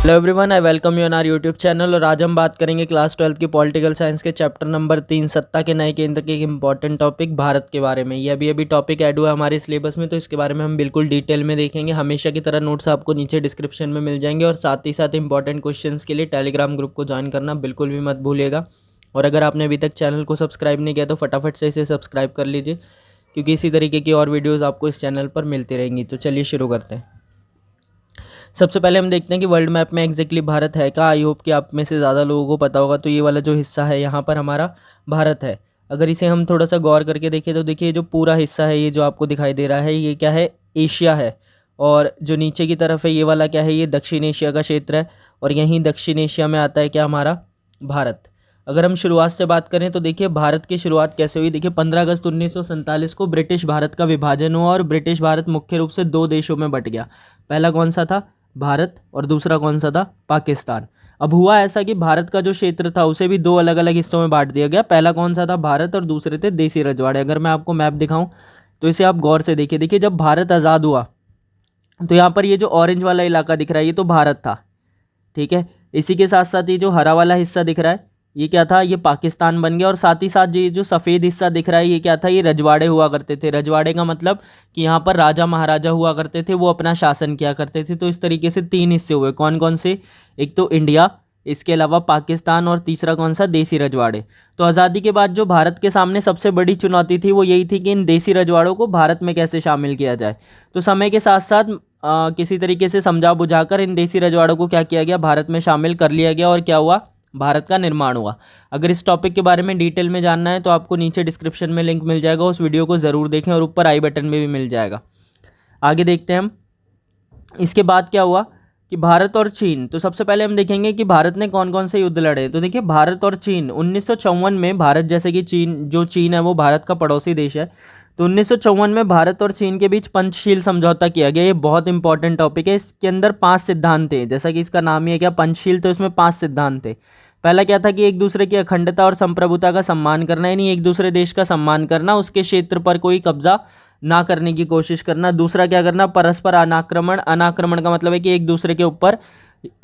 Hello everyone, I welcome you on our YouTube channel. और आज हम बात करेंगे क्लास 12 की पॉलिटिकल साइंस के चैप्टर नंबर 3 सत्ता के नए केंद्र के एक इंपॉर्टेंट टॉपिक भारत के बारे में। ये अभी टॉपिक ऐड हुआ है हमारे सिलेबस में, तो इसके बारे में हम बिल्कुल डिटेल में देखेंगे। हमेशा की तरह नोट्स आपको नीचे डिस्क्रिप्शन में मिल जाएंगे और साथ ही साथ इंपॉर्टेंट क्वेश्चन के लिए टेलीग्राम ग्रुप को ज्वाइन करना बिल्कुल भी मत भूलिएगा। और अगर आपने अभी तक चैनल को सब्सक्राइब नहीं किया तो फटाफट से इसे सब्सक्राइब कर लीजिए, क्योंकि इसी तरीके की और वीडियोज़ आपको इस चैनल पर मिलती रहेंगी। तो चलिए शुरू करते हैं। सबसे पहले हम देखते हैं कि वर्ल्ड मैप में एग्जैक्टली भारत है क्या। आई होप कि आप में से ज़्यादा लोगों को पता होगा। तो ये वाला जो हिस्सा है यहाँ पर हमारा भारत है। अगर इसे हम थोड़ा सा गौर करके देखें तो देखिए जो पूरा हिस्सा है, ये जो आपको दिखाई दे रहा है, ये क्या है, एशिया है। और जो नीचे की तरफ है ये वाला क्या है, ये दक्षिण एशिया का क्षेत्र है। और यहीं दक्षिण एशिया में आता है क्या, हमारा भारत। अगर हम शुरुआत से बात करें तो देखिए भारत की शुरुआत कैसे हुई। देखिए 15 अगस्त 1947 को ब्रिटिश भारत का विभाजन हुआ और ब्रिटिश भारत मुख्य रूप से दो देशों में बट गया। पहला कौन सा था, भारत, और दूसरा कौन सा था, पाकिस्तान। अब हुआ ऐसा कि भारत का जो क्षेत्र था उसे भी दो अलग अलग हिस्सों में बांट दिया गया। पहला कौन सा था, भारत, और दूसरे थे देसी रजवाड़े। अगर मैं आपको मैप दिखाऊं तो इसे आप गौर से देखिए। देखिए जब भारत आज़ाद हुआ तो यहाँ पर ये जो ऑरेंज वाला इलाका दिख रहा है ये तो भारत था, ठीक है। इसी के साथ साथ ये जो हरा वाला हिस्सा दिख रहा है ये क्या था, ये पाकिस्तान बन गया। और साथ ही साथ ये जो सफ़ेद हिस्सा दिख रहा है ये क्या था, ये रजवाड़े हुआ करते थे। रजवाड़े का मतलब कि यहाँ पर राजा महाराजा हुआ करते थे, वो अपना शासन किया करते थे। तो इस तरीके से तीन हिस्से हुए। कौन कौन से, एक तो इंडिया, इसके अलावा पाकिस्तान, और तीसरा कौन सा, देसी रजवाड़े। तो आज़ादी के बाद जो भारत के सामने सबसे बड़ी चुनौती थी वो यही थी कि इन देसी रजवाड़ों को भारत में कैसे शामिल किया जाए। तो समय के साथ साथ किसी तरीके से समझा बुझाकर इन देसी रजवाड़ों को क्या किया गया, भारत में शामिल कर लिया गया। और क्या हुआ, भारत का निर्माण हुआ। अगर इस टॉपिक के बारे में डिटेल में जानना है तो आपको नीचे डिस्क्रिप्शन में लिंक मिल जाएगा, उस वीडियो को ज़रूर देखें, और ऊपर आई बटन में भी मिल जाएगा। आगे देखते हैं हम। इसके बाद क्या हुआ कि भारत और चीन। तो सबसे पहले हम देखेंगे कि भारत ने कौन कौन से युद्ध लड़े। तो देखिए भारत और चीन 1954 में, भारत जैसे कि चीन है वो भारत का पड़ोसी देश है, तो 1954 में भारत और चीन के बीच पंचशील समझौता किया गया। ये बहुत इंपॉर्टेंट टॉपिक है। इसके अंदर 5 सिद्धांत थे, जैसा कि इसका नाम ही है क्या, पंचशील। तो इसमें 5 सिद्धांत थे। पहला क्या था कि एक दूसरे की अखंडता और संप्रभुता का सम्मान करना, यानी एक दूसरे देश का सम्मान करना, उसके क्षेत्र पर कोई कब्जा ना करने की कोशिश करना। दूसरा क्या करना, परस्पर अनाक्रमण। अनाक्रमण का मतलब है कि एक दूसरे के ऊपर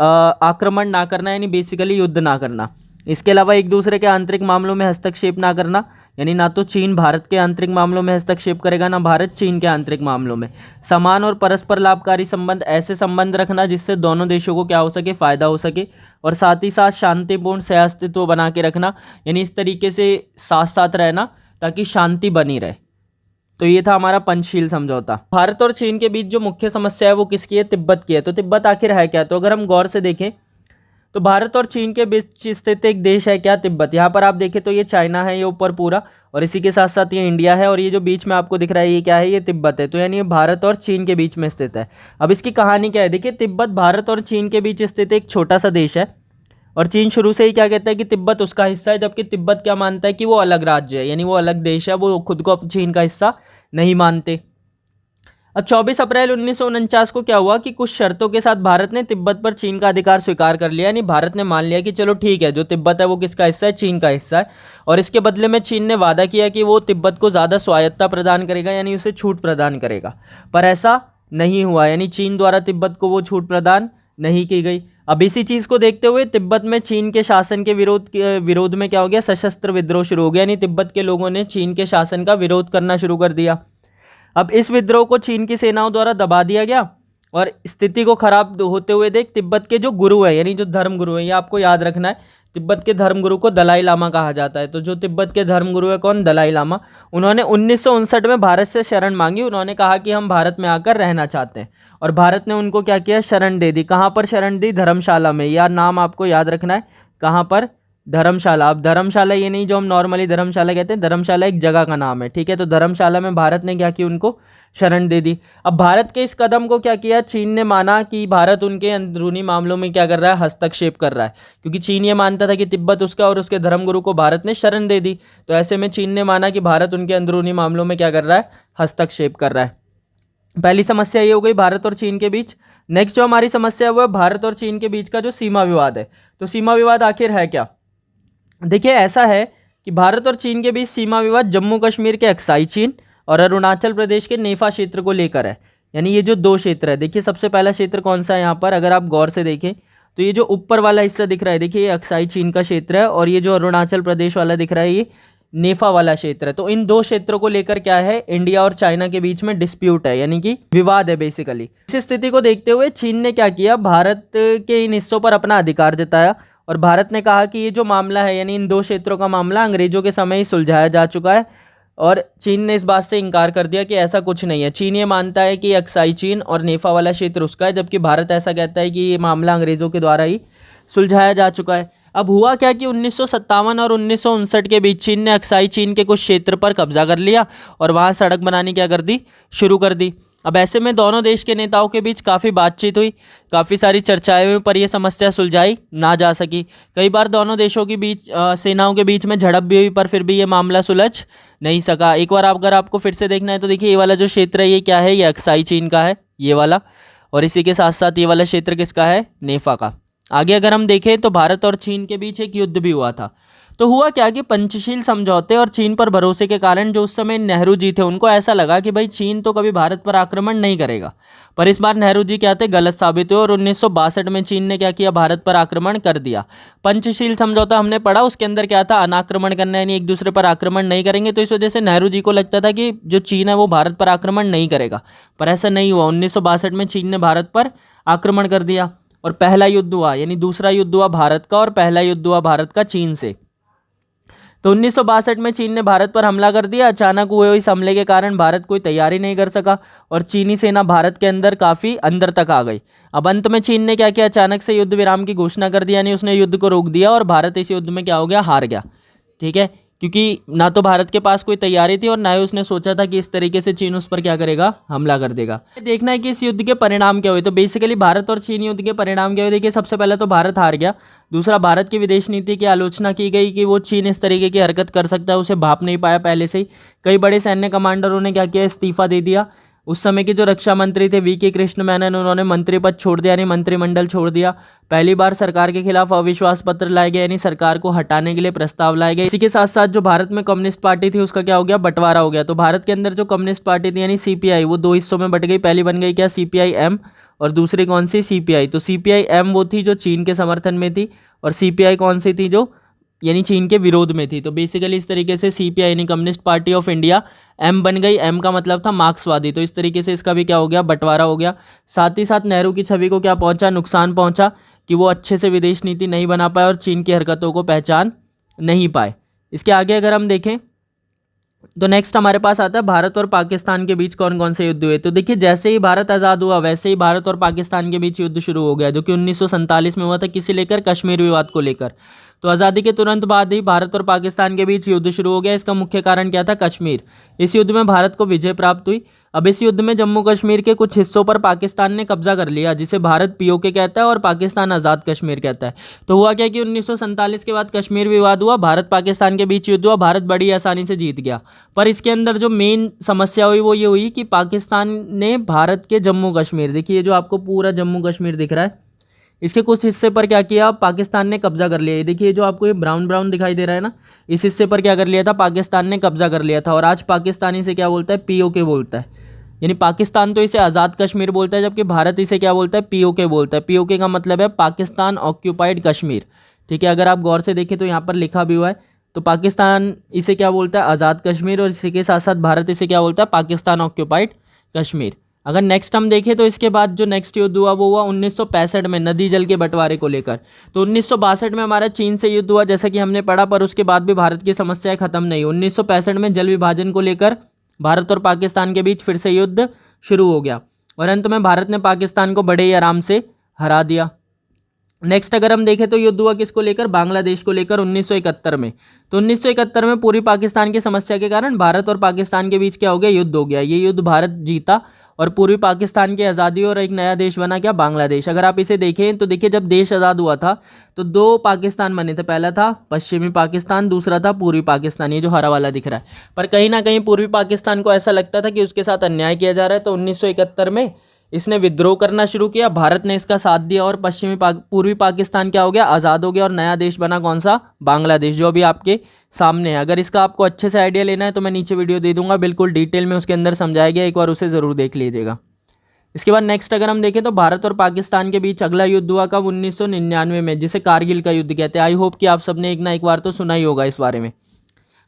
आक्रमण ना करना, यानी बेसिकली युद्ध ना करना। इसके अलावा एक दूसरे के आंतरिक मामलों में हस्तक्षेप ना करना, यानी ना तो चीन भारत के आंतरिक मामलों में हस्तक्षेप करेगा, ना भारत चीन के आंतरिक मामलों में। समान और परस्पर लाभकारी संबंध, ऐसे संबंध रखना जिससे दोनों देशों को क्या हो सके, फायदा हो सके। और साथ ही साथ शांतिपूर्ण सहअस्तित्व बना के रखना, यानी इस तरीके से साथ साथ रहना ताकि शांति बनी रहे। तो ये था हमारा पंचशील समझौता। भारत और चीन के बीच जो मुख्य समस्या है वो किसकी है, तिब्बत की है। तो तिब्बत आखिर है क्या, तो अगर हम गौर से देखें तो भारत और चीन के बीच स्थित एक देश है क्या, तिब्बत। यहाँ पर आप देखें तो ये चाइना है, ये ऊपर पूरा, और इसी के साथ साथ ये इंडिया है, और ये जो बीच में आपको दिख रहा है ये क्या है, ये तिब्बत है। तो यानी ये भारत और चीन के बीच में स्थित है। अब इसकी कहानी क्या है, देखिए तिब्बत भारत और चीन के बीच स्थित एक छोटा सा देश है, और चीन शुरू से ही क्या कहता है कि तिब्बत उसका हिस्सा है, जबकि तिब्बत क्या मानता है कि वो अलग राज्य है, यानी वो अलग देश है, वो खुद को चीन का हिस्सा नहीं मानते। अब 24 अप्रैल 1949 को क्या हुआ कि कुछ शर्तों के साथ भारत ने तिब्बत पर चीन का अधिकार स्वीकार कर लिया, यानी भारत ने मान लिया कि चलो ठीक है, जो तिब्बत है वो किसका हिस्सा है, चीन का हिस्सा है। और इसके बदले में चीन ने वादा किया कि वो तिब्बत को ज़्यादा स्वायत्तता प्रदान करेगा, यानी उसे छूट प्रदान करेगा। पर ऐसा नहीं हुआ, यानी चीन द्वारा तिब्बत को वो छूट प्रदान नहीं की गई। अब इसी चीज़ को देखते हुए तिब्बत में चीन के शासन के विरोध में क्या हो गया, सशस्त्र विद्रोह शुरू हो गया, यानी तिब्बत के लोगों ने चीन के शासन का विरोध करना शुरू कर दिया। अब इस विद्रोह को चीन की सेनाओं द्वारा दबा दिया गया, और स्थिति को खराब होते हुए देख तिब्बत के जो गुरु है, यानी जो धर्म गुरु है, ये आपको याद रखना है, तिब्बत के धर्म गुरु को दलाई लामा कहा जाता है। तो जो तिब्बत के धर्म गुरु है कौन, दलाई लामा। उन्होंने 1959 में भारत से शरण मांगी। उन्होंने कहा कि हम भारत में आकर रहना चाहते हैं, और भारत ने उनको क्या किया, शरण दे दी। कहाँ पर शरण दी, धर्मशाला में। यह नाम आपको याद रखना है, कहाँ पर, धर्मशाला। अब धर्मशाला ये नहीं जो हम नॉर्मली धर्मशाला कहते हैं, धर्मशाला एक जगह का नाम है, ठीक है। तो धर्मशाला में भारत ने क्या किया, उनको शरण दे दी। अब भारत के इस कदम को क्या किया, चीन ने माना कि भारत उनके अंदरूनी मामलों में क्या कर रहा है, हस्तक्षेप कर रहा है, क्योंकि चीन ये मानता था कि तिब्बत उसका और उसके धर्मगुरु को भारत ने शरण दे दी। तो ऐसे में चीन ने माना कि भारत उनके अंदरूनी मामलों में क्या कर रहा है, हस्तक्षेप कर रहा है। पहली समस्या ये हो गई भारत और चीन के बीच। नेक्स्ट जो हमारी समस्या है वो है भारत और चीन के बीच का जो सीमा विवाद है। तो सीमा विवाद आखिर है क्या, देखिए ऐसा है कि भारत और चीन के बीच सीमा विवाद जम्मू कश्मीर के अक्साई चीन और अरुणाचल प्रदेश के नेफा क्षेत्र को लेकर है। यानी ये जो दो क्षेत्र है, देखिए सबसे पहला क्षेत्र कौन सा है यहाँ पर, अगर आप गौर से देखें तो ये जो ऊपर वाला हिस्सा दिख रहा है, देखिए ये अक्साई चीन का क्षेत्र है, और ये जो अरुणाचल प्रदेश वाला दिख रहा है ये नेफा वाला क्षेत्र है। तो इन दो क्षेत्रों को लेकर क्या है, इंडिया और चाइना के बीच में डिस्प्यूट है, यानी कि विवाद है बेसिकली। इस स्थिति को देखते हुए चीन ने क्या किया, भारत के इन हिस्सों पर अपना अधिकार जताया, और भारत ने कहा कि ये जो मामला है, यानी इन दो क्षेत्रों का मामला अंग्रेजों के समय ही सुलझाया जा चुका है, और चीन ने इस बात से इनकार कर दिया कि ऐसा कुछ नहीं है। चीन ये मानता है कि अक्साई चीन और नेफा वाला क्षेत्र उसका है, जबकि भारत ऐसा कहता है कि ये मामला अंग्रेजों के द्वारा ही सुलझाया जा चुका है। अब हुआ क्या कि 1957 और 1959 के बीच चीन ने अक्साई चीन के कुछ क्षेत्र पर कब्जा कर लिया और वहाँ सड़क बनानी क्या कर दी, शुरू कर दी। अब ऐसे में दोनों देश के नेताओं के बीच काफ़ी बातचीत हुई, काफ़ी सारी चर्चाएं हुई, पर यह समस्या सुलझाई ना जा सकी। कई बार दोनों देशों के बीच सेनाओं के बीच में झड़प भी हुई, पर फिर भी ये मामला सुलझ नहीं सका। एक बार अगर आपको फिर से देखना है तो देखिए ये वाला जो क्षेत्र है ये क्या है, ये अक्साई चीन का है, ये वाला, और इसी के साथ साथ ये वाला क्षेत्र किसका है, नेफा का। आगे अगर हम देखें तो भारत और चीन के बीच एक युद्ध भी हुआ था। तो हुआ क्या कि पंचशील समझौते और चीन पर भरोसे के कारण जो उस समय नेहरू जी थे, उनको ऐसा लगा कि भाई चीन तो कभी भारत पर आक्रमण नहीं करेगा, पर इस बार नेहरू जी क्या थे, गलत साबित हुए, और 1962 में चीन ने क्या किया, भारत पर आक्रमण कर दिया। पंचशील समझौता हमने पढ़ा, उसके अंदर क्या था, अनाक्रमण करना, यानी एक दूसरे पर आक्रमण नहीं करेंगे। तो इस वजह से नेहरू जी को लगता था कि जो चीन है वो भारत पर आक्रमण नहीं करेगा, पर ऐसा नहीं हुआ। 1962 में चीन ने भारत पर आक्रमण कर दिया और पहला युद्ध हुआ, यानी दूसरा युद्ध हुआ भारत का, और पहला युद्ध हुआ भारत का चीन से। तो 1962 में चीन ने भारत पर हमला कर दिया। अचानक हुए इस हमले के कारण भारत कोई तैयारी नहीं कर सका और चीनी सेना भारत के अंदर काफ़ी अंदर तक आ गई। अब अंत में चीन ने क्या किया, अचानक से युद्ध विराम की घोषणा कर दिया, यानी उसने युद्ध को रोक दिया, और भारत इस युद्ध में क्या हो गया, हार गया। ठीक है, क्योंकि ना तो भारत के पास कोई तैयारी थी और ना ही उसने सोचा था कि इस तरीके से चीन उस पर क्या करेगा, हमला कर देगा। देखना है कि इस युद्ध के परिणाम क्या हुए। तो बेसिकली भारत और चीन युद्ध के परिणाम क्या हुए, देखिए सबसे पहले तो भारत हार गया। दूसरा, भारत की विदेश नीति की आलोचना की गई कि वो चीन इस तरीके की हरकत कर सकता है, उसे भाप नहीं पाया पहले से ही। कई बड़े सैन्य कमांडरों ने क्या किया, इस्तीफा दे दिया। उस समय के जो रक्षा मंत्री थे वी.के. कृष्ण मेनन, उन्होंने मंत्री पद छोड़ दिया, यानी मंत्रिमंडल छोड़ दिया। पहली बार सरकार के खिलाफ अविश्वास पत्र लाए गए, यानी सरकार को हटाने के लिए प्रस्ताव लाए गए। इसी के साथ साथ जो भारत में कम्युनिस्ट पार्टी थी उसका क्या हो गया, बंटवारा हो गया। तो भारत के अंदर जो कम्युनिस्ट पार्टी थी यानी सीपीआई, वो दो हिस्सों में बट गई। पहली बन गई क्या, सीपीआई एम, और दूसरी कौन सी, सीपीआई। तो सीपीआई एम वो थी जो चीन के समर्थन में थी, और सीपीआई कौन सी थी, जो यानी चीन के विरोध में थी। तो बेसिकली इस तरीके से सीपीआई यानी communist party of India M बन गई। एम का मतलब था मार्क्सवादी। तो इस तरीके से इसका भी क्या हो गया, बंटवारा हो गया। साथ ही साथ नेहरू की छवि को क्या पहुंचा, नुकसान पहुंचा, कि वो अच्छे से विदेश नीति नहीं बना पाए और चीन की हरकतों को पहचान नहीं पाए। इसके आगे अगर हम देखें तो नेक्स्ट हमारे पास आता है भारत और पाकिस्तान के बीच कौन कौन से युद्ध हुए। तो देखिए जैसे ही भारत आज़ाद हुआ वैसे ही भारत और पाकिस्तान के बीच युद्ध शुरू हो गया, जो कि 1947 में हुआ था। किसे लेकर, कश्मीर विवाद को लेकर। तो आज़ादी के तुरंत बाद ही भारत और पाकिस्तान के बीच युद्ध शुरू हो गया। इसका मुख्य कारण क्या था, कश्मीर। इस युद्ध में भारत को विजय प्राप्त हुई। अब इस युद्ध में जम्मू कश्मीर के कुछ हिस्सों पर पाकिस्तान ने कब्जा कर लिया, जिसे भारत पीओके कहता है और पाकिस्तान आज़ाद कश्मीर कहता है। तो हुआ क्या कि 1947 के बाद कश्मीर विवाद हुआ, भारत पाकिस्तान के बीच युद्ध हुआ, भारत बड़ी आसानी से जीत गया। पर इसके अंदर जो मेन समस्या हुई वो ये हुई कि पाकिस्तान ने भारत के जम्मू कश्मीर, देखिए जो आपको पूरा जम्मू कश्मीर दिख रहा है, इसके कुछ हिस्से पर क्या किया, पाकिस्तान ने कब्जा कर लिया। देखिए जो आपको ये ब्राउन ब्राउन दिखाई दे रहा है ना, इस हिस्से पर क्या कर लिया था, पाकिस्तान ने कब्जा कर लिया था। और आज पाकिस्तानी से क्या बोलता है, पीओके बोलता है। यानी पाकिस्तान तो इसे आज़ाद कश्मीर बोलता है, जबकि भारत इसे क्या बोलता है, पीओके बोलता है। पीओके का मतलब है पाकिस्तान ऑक्यूपाइड कश्मीर। ठीक है, अगर आप गौर से देखें तो यहाँ पर लिखा भी हुआ है। तो पाकिस्तान इसे क्या बोलता है, आज़ाद कश्मीर, और इसी के साथ साथ भारत इसे क्या बोलता है, पाकिस्तान ऑक्यूपाइड कश्मीर। अगर नेक्स्ट हम देखें तो इसके बाद जो नेक्स्ट युद्ध हुआ वो हुआ 1965 में, नदी जल के बंटवारे को लेकर। तो 1962 में हमारा चीन से युद्ध हुआ, जैसा कि हमने पढ़ा, पर उसके बाद भी भारत की समस्याएं खत्म नहीं। 1965 में जल विभाजन को लेकर भारत और पाकिस्तान के बीच फिर से युद्ध शुरू हो गया, और अंत में भारत ने पाकिस्तान को बड़े ही आराम से हरा दिया। नेक्स्ट अगर हम देखें तो युद्ध हुआ किसको लेकर, बांग्लादेश को लेकर 1971 में। तो 1971 में पूरी पाकिस्तान की समस्या के कारण भारत और पाकिस्तान के बीच क्या हो गया, युद्ध हो गया। ये युद्ध भारत जीता और पूर्वी पाकिस्तान की आज़ादी और एक नया देश बना क्या, बांग्लादेश। अगर आप इसे देखें तो देखिए जब देश आज़ाद हुआ था तो दो पाकिस्तान बने थे, पहला था पश्चिमी पाकिस्तान, दूसरा था पूर्वी पाकिस्तान, ये जो हरा वाला दिख रहा है। पर कहीं ना कहीं पूर्वी पाकिस्तान को ऐसा लगता था कि उसके साथ अन्याय किया जा रहा है, तो 1971 में इसने विद्रोह करना शुरू किया। भारत ने इसका साथ दिया और पूर्वी पाकिस्तान क्या हो गया, आज़ाद हो गया, और नया देश बना कौन सा, बांग्लादेश, जो अभी आपके सामने है। अगर इसका आपको अच्छे से आइडिया लेना है तो मैं नीचे वीडियो दे दूंगा, बिल्कुल डिटेल में उसके अंदर समझाया गया, एक बार उसे ज़रूर देख लीजिएगा। इसके बाद नेक्स्ट अगर हम देखें तो भारत और पाकिस्तान के बीच अगला युद्ध हुआ कब? 1999 में, जिसे कारगिल का युद्ध कहते हैं। आई होप कि आप सबने एक ना एक बार तो सुना ही होगा इस बारे में।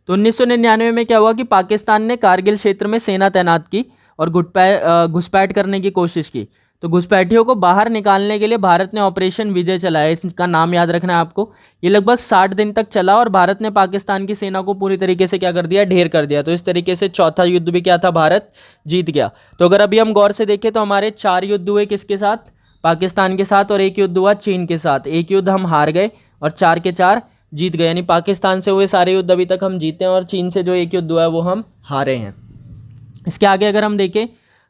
तो 1999 में क्या हुआ कि पाकिस्तान ने कारगिल क्षेत्र में सेना तैनात की और घुसपैठ करने की कोशिश की। तो घुसपैठियों को बाहर निकालने के लिए भारत ने ऑपरेशन विजय चलाया, इसका नाम याद रखना है आपको। ये लगभग 60 दिन तक चला और भारत ने पाकिस्तान की सेना को पूरी तरीके से क्या कर दिया? ढेर कर दिया। तो इस तरीके से चौथा युद्ध भी क्या था? भारत जीत गया। तो अगर अभी हम गौर से देखें तो हमारे 4 युद्ध हुए, किसके साथ? पाकिस्तान के साथ, और एक युद्ध हुआ चीन के साथ। एक युद्ध हम हार गए और 4 के 4 जीत गए, यानी पाकिस्तान से हुए सारे युद्ध अभी तक हम जीते हैं और चीन से जो एक युद्ध हुआ है वो हम हारे हैं। इसके आगे अगर हम देखें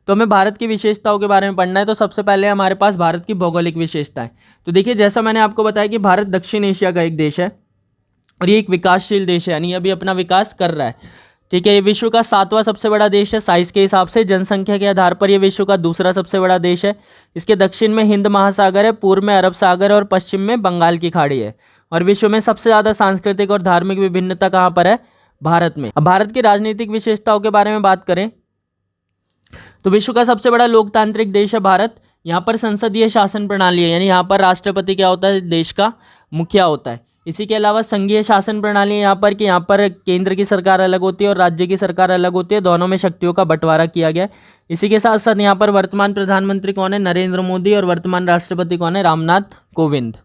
तो हमें भारत की विशेषताओं के बारे में पढ़ना है। तो सबसे पहले हमारे पास भारत की भौगोलिक विशेषताएं। तो देखिए, जैसा मैंने आपको बताया कि भारत दक्षिण एशिया का एक देश है और ये एक विकासशील देश है, यानी अभी अपना विकास कर रहा है। ठीक है, ये विश्व का 7वां सबसे बड़ा देश है साइज के हिसाब से। जनसंख्या के आधार पर ये विश्व का दूसरा सबसे बड़ा देश है। इसके दक्षिण में हिंद महासागर है, पूर्व में अरब सागर और पश्चिम में बंगाल की खाड़ी है। और विश्व में सबसे ज़्यादा सांस्कृतिक और धार्मिक विभिन्नता कहाँ पर है? भारत में। अब भारत की राजनीतिक विशेषताओं के बारे में बात करें तो विश्व का सबसे बड़ा लोकतांत्रिक देश है भारत। यहाँ पर संसदीय शासन प्रणाली है, यानी यहाँ पर राष्ट्रपति क्या होता है? देश का मुखिया होता है। इसी के अलावा संघीय शासन प्रणाली है यहाँ पर, कि यहाँ पर केंद्र की सरकार अलग होती है और राज्य की सरकार अलग होती है, दोनों में शक्तियों का बंटवारा किया गया है। इसी के साथ साथ यहाँ पर वर्तमान प्रधानमंत्री कौन है? नरेंद्र मोदी, और वर्तमान राष्ट्रपति कौन है? रामनाथ कोविंद।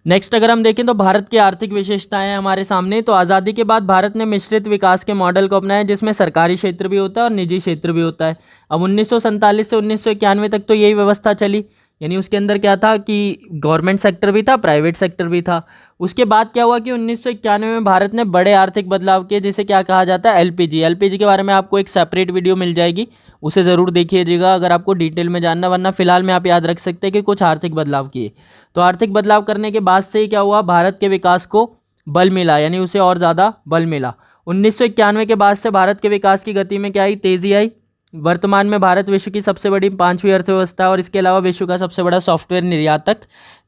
नेक्स्ट अगर हम देखें तो भारत की आर्थिक विशेषताएं हैं हमारे सामने। तो आज़ादी के बाद भारत ने मिश्रित विकास के मॉडल को अपनाया, जिसमें सरकारी क्षेत्र भी होता है और निजी क्षेत्र भी होता है। अब 1947 से 1991 तक तो यही व्यवस्था चली, यानी उसके अंदर क्या था कि गवर्नमेंट सेक्टर भी था, प्राइवेट सेक्टर भी था। उसके बाद क्या हुआ कि 1991 में भारत ने बड़े आर्थिक बदलाव किए, जिसे क्या कहा जाता है? एलपीजी। एलपीजी के बारे में आपको एक सेपरेट वीडियो मिल जाएगी, उसे ज़रूर देखिएगा अगर आपको डिटेल में जानना। वरना फिलहाल में आप याद रख सकते हैं कि कुछ आर्थिक बदलाव किए। तो आर्थिक बदलाव करने के बाद से ही क्या हुआ? भारत के विकास को बल मिला, यानी उसे और ज़्यादा बल मिला। 1991 के बाद से भारत के विकास की गति में क्या आई? तेज़ी आई। वर्तमान में भारत विश्व की सबसे बड़ी 5वीं अर्थव्यवस्था और इसके अलावा विश्व का सबसे बड़ा सॉफ्टवेयर निर्यातक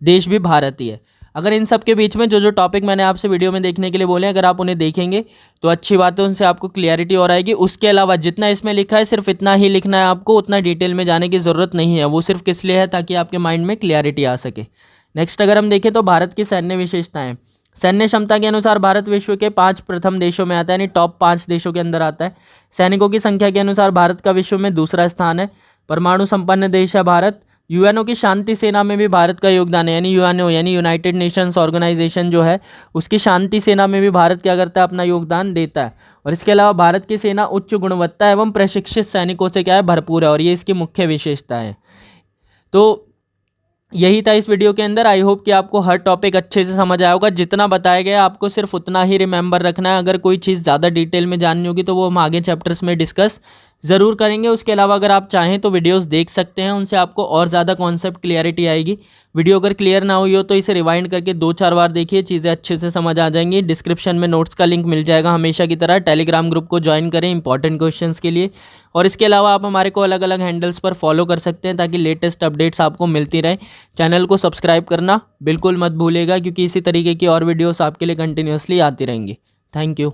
देश भी भारत ही है। अगर इन सब के बीच में जो जो टॉपिक मैंने आपसे वीडियो में देखने के लिए बोले, अगर आप उन्हें देखेंगे तो अच्छी बात है, उनसे आपको क्लियरिटी और आएगी। उसके अलावा जितना इसमें लिखा है सिर्फ इतना ही लिखना है आपको, उतना डिटेल में जाने की ज़रूरत नहीं है। वो सिर्फ किस लिए है? ताकि आपके माइंड में क्लियरिटी आ सके। नेक्स्ट अगर हम देखें तो भारत की सैन्य विशेषताएं। सैन्य क्षमता के अनुसार भारत विश्व के 5 प्रथम देशों में आता है, यानी टॉप 5 देशों के अंदर आता है। सैनिकों की संख्या के अनुसार भारत का विश्व में दूसरा स्थान है। परमाणु संपन्न देश है भारत। यूएनओ की शांति सेना में भी भारत का योगदान है, यानी यूएनओ यानी यूनाइटेड नेशंस ऑर्गेनाइजेशन जो है, उसकी शांति सेना में भी भारत क्या करता है? अपना योगदान देता है। और इसके अलावा भारत की सेना उच्च गुणवत्ता एवं प्रशिक्षित सैनिकों से क्या है? भरपूर है, और ये इसकी मुख्य विशेषता है। तो यही था इस वीडियो के अंदर। आई होप कि आपको हर टॉपिक अच्छे से समझ आया होगा। जितना बताया गया आपको सिर्फ उतना ही रिमेंबर रखना है। अगर कोई चीज़ ज़्यादा डिटेल में जाननी होगी तो वो हम आगे चैप्टर्स में डिस्कस ज़रूर करेंगे। उसके अलावा अगर आप चाहें तो वीडियोस देख सकते हैं, उनसे आपको और ज़्यादा कॉन्सेप्ट क्लियरिटी आएगी। वीडियो अगर क्लियर ना हुई हो तो इसे रिवाइंड करके 2-4 बार देखिए, चीज़ें अच्छे से समझ आ जाएंगी। डिस्क्रिप्शन में नोट्स का लिंक मिल जाएगा हमेशा की तरह। टेलीग्राम ग्रुप को ज्वाइन करें इंपॉर्टेंट क्वेश्चंस के लिए। और इसके अलावा आप हमारे को अलग अलग हैंडल्स पर फॉलो कर सकते हैं ताकि लेटेस्ट अपडेट्स आपको मिलती रहें। चैनल को सब्सक्राइब करना बिल्कुल मत भूलिएगा, क्योंकि इसी तरीके की और वीडियोस आपके लिए कंटिन्यूसली आती रहेंगी। Thank you.